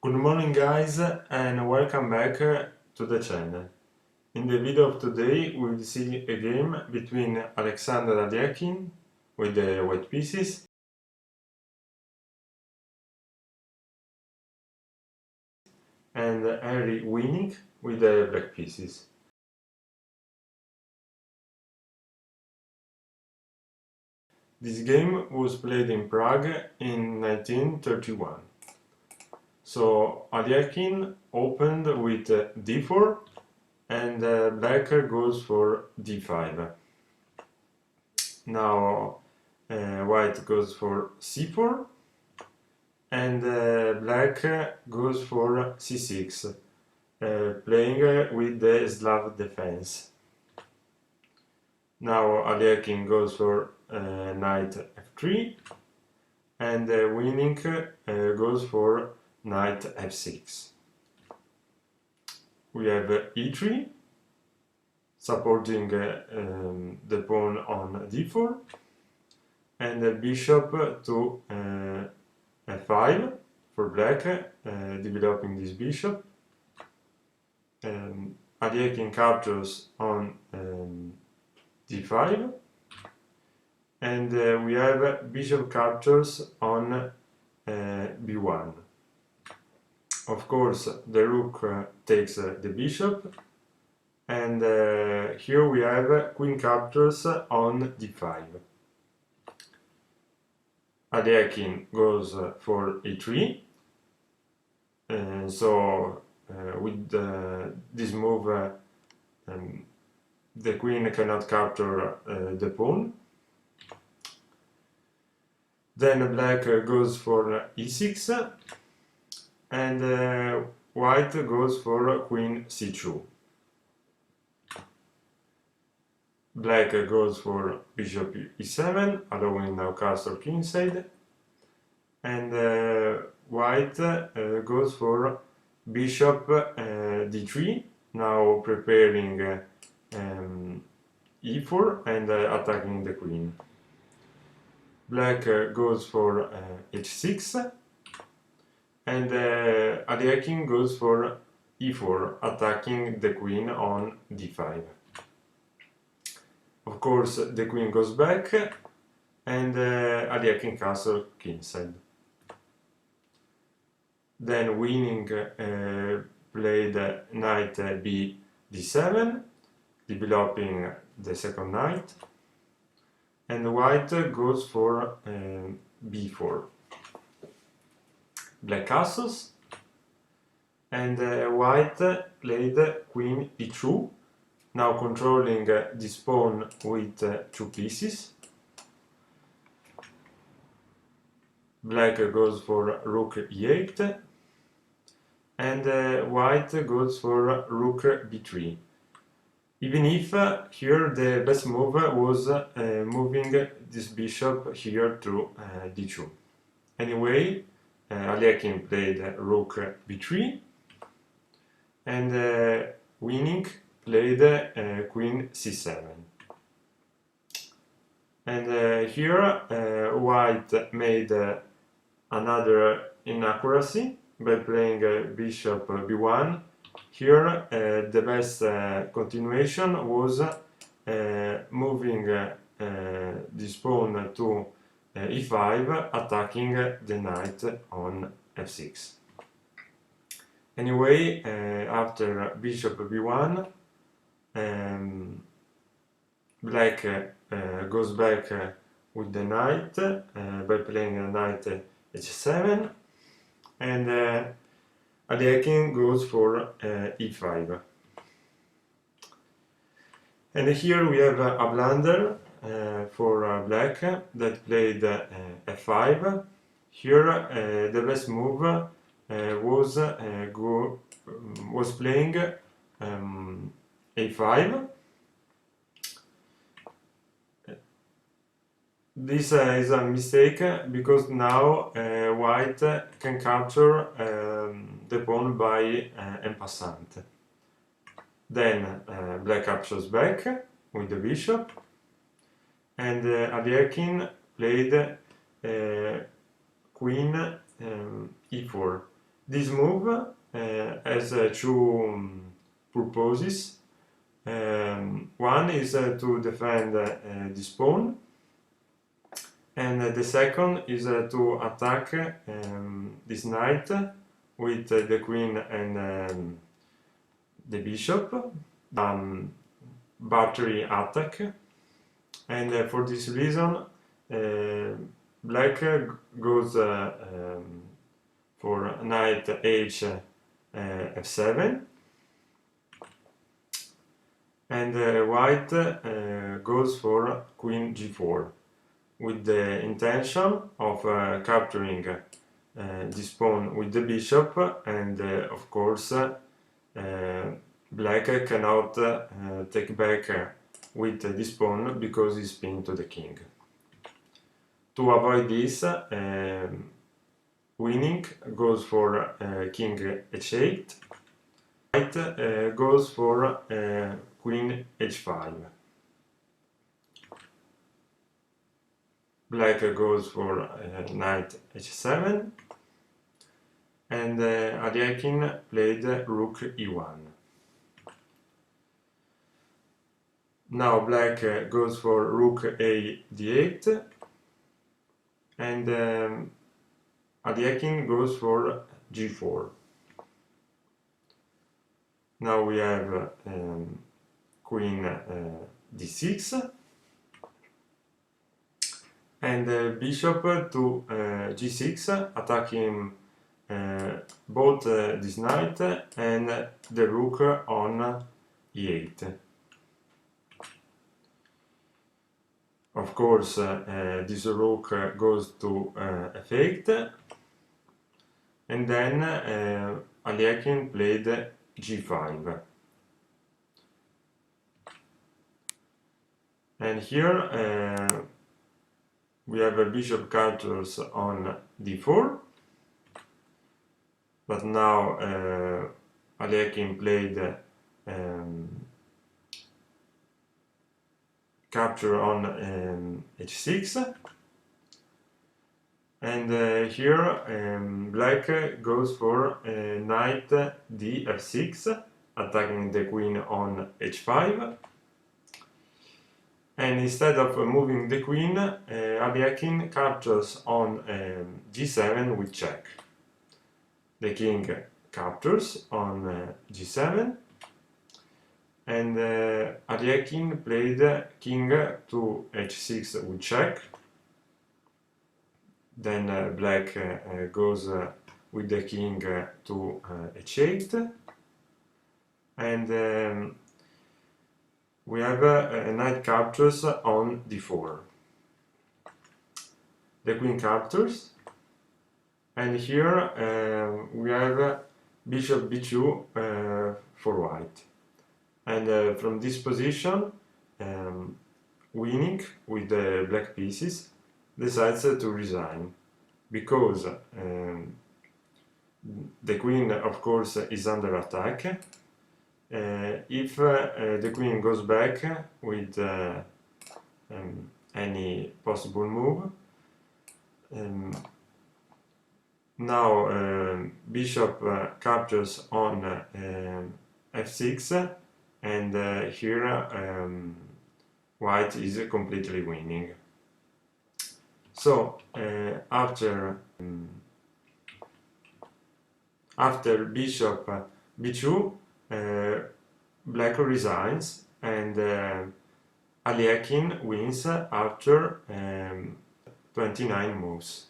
Good morning guys and welcome back to the channel. In the video of today we will see a game between Alekhine with the white pieces and Henri Weenink with the black pieces. This game was played in Prague in 1931. So Alekhine opened with d4 and black goes for d5. Now white goes for c4 and black goes for c6, playing with the Slav Defense. Now Alekhine goes for knight f3 and Weenink goes for knight f6. We have e3 supporting the pawn on d4 and the bishop to f5 for black, developing this bishop. Alekhine captures on d5 and we have bishop captures on b1. Of course the rook takes the bishop and here we have queen captures on d5. Alekhine goes for e3, so with this move the queen cannot capture the pawn. Then black goes for e6 and white goes for queen c2. Black goes for bishop e7, allowing now castle kingside, and white goes for bishop d3, now preparing e4 and attacking the queen. Black goes for h6 and Alekhine goes for e4, attacking the queen on d5. Of course the queen goes back and Alekhine castle kingside. Then Weenink played knight d7, developing the second knight, and white goes for b4. Black castles and white played queen e2, now controlling this pawn with two pieces. Black goes for rook e8 and white goes for rook b3. Even if here the best move was moving this bishop here to d2. Anyway, Alekhine played rook b3 and Weenink played queen c7. And here white made another inaccuracy by playing bishop b1. Here the best continuation was moving this pawn to e5, attacking the knight on f6. Anyway, after bishop b1, black goes back with the knight by playing a knight h7 and Alekhine goes for e5. And here we have a blunder for black that played f5. Here the best move was playing a5. This is a mistake because now white can capture the pawn by en passant. Then black captures back with the bishop and Alekhine played queen e4. This move has two purposes. One is to defend this pawn, and the second is to attack this knight with the queen and the bishop, battery attack. And for this reason black goes for knight h f7, and white goes for queen g4 with the intention of capturing this pawn with the bishop, and of course black cannot take back with this pawn because he's pinned to the king. To avoid this, Weenink goes for king h8, white goes for queen h5. Black goes for knight h7, and Alekhine played rook e1. Now black goes for rook a d8, and Alekhine goes for g4. Now we have queen d6, and bishop to g6, attacking both this knight and the rook on e8. Of course, this rook goes to f8, and then Alekhine played g5. And here we have a bishop captures on d4, but now Alekhine played capture on h6, and here black goes for knight d f6, attacking the queen on h5, and instead of moving the queen, Alekhine captures on g7 with check. The king captures on g7, and Alekhine played king to h6 with check. Then black goes with the king to h8, and we have knight captures on d4. The queen captures, and here we have bishop b2 for white. And from this position, Weenink, with the black pieces, decides to resign, because the queen, of course, is under attack. If the queen goes back with any possible move, now bishop captures on f6, and here white is completely winning. So after bishop b2, black resigns, and Alekhine wins after 29 moves.